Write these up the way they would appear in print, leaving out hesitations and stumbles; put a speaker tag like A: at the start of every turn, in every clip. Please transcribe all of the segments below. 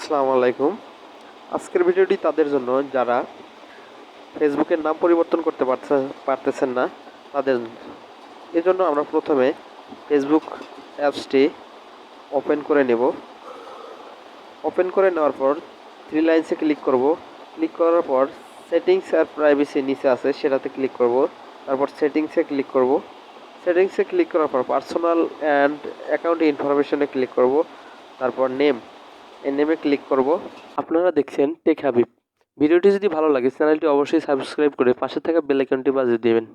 A: আসসালামু আলাইকুম। আজকের ভিডিওটি তাদের জন্য যারা ফেসবুকের নাম পরিবর্তন করতে পারতেছেন না তাদের। এজন্য আমরা প্রথমে ফেসবুক অ্যাপসটি ওপেন করে নেব। ওপেন করে নেওয়ার পর থ্রি লাইনসে ক্লিক করব। ক্লিক করার পর সেটিংস আর প্রাইভেসি নিচে আছে সেটাতে ক্লিক করব। তারপর সেটিংসে ক্লিক করব। সেটিংসে ক্লিক করার পর পার্সোনাল অ্যান্ড অ্যাকাউন্ট ইনফরমেশনে ক্লিক করব। তারপর নেম, এই নেমে ক্লিক করব। আপনারা দেখছেন টেক হাবিব। ভিডিওটি যদি ভালো লাগে চ্যানেলটি অবশ্যই সাবস্ক্রাইব করে পাশে থাকা বেল আইকনটি বাজিয়ে দেবেন।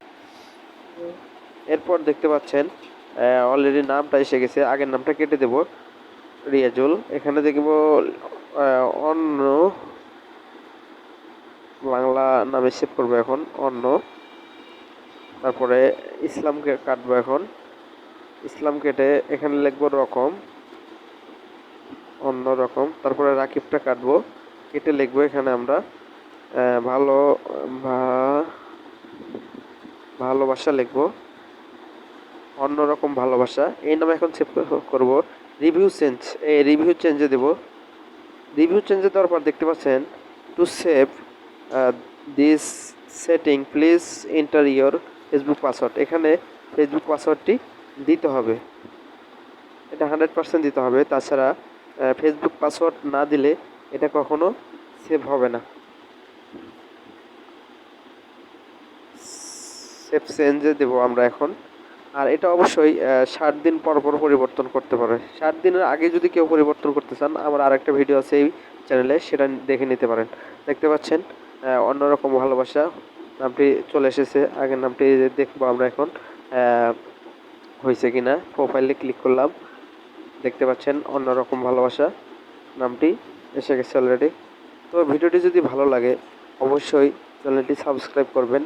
A: এরপর দেখতে পাচ্ছেন অলরেডি নামটা এসে গেছে। আগের নামটা কেটে দেব, রিয়াজুল। এখানে দেখব অন্য বাংলা নামে সেভ করবো এখন, অন্য। তারপরে ইসলামকে কাটবো এখন, ইসলাম কেটে এখানে লিখবো রকম, অন্য রকম। তারপরে রাকিবটা কাটবো, কেটে লিখবো এখানে আমরা ভালো ভালোবাসা লিখবো, অন্যরকম ভালোবাসা। এই নামে এখন সেভ করব। রিভিউ চেঞ্জ, এই রিভিউ চেঞ্জে দেব। রিভিউ চেঞ্জে দেওয়ার পর দেখতে পাচ্ছেন to save this setting please enter your Facebook password. এখানে ফেসবুক পাসওয়ার্ডটি দিতে হবে, এটা 100% দিতে হবে। তাছাড়া ফেসবুক পাসওয়ার্ড না দিলে এটা কখনো সেভ হবে না। সেভ চেঞ্জে দেবো আমরা এখন। আর এটা অবশ্যই 60 দিন পর পর পরিবর্তন করতে পারে। 60 দিনের আগে যদি কেউ পরিবর্তন করতে চান, আমার আরেকটা ভিডিও আছে এই চ্যানেলে, সেটা দেখে নিতে পারেন। দেখতে পাচ্ছেন অন্যরকম ভালোবাসা নামটি চলে এসেছে। আগের নামটি দেখবো আমরা এখন হয়েছে কিনা। প্রোফাইলে ক্লিক করলাম, দেখতে পাচ্ছেন অন্যরকম ভালোবাসা নামটি এসে গেছে অলরেডি। তো ভিডিওটি যদি ভালো লাগে অবশ্যই চ্যানেলটি সাবস্ক্রাইব করবেন।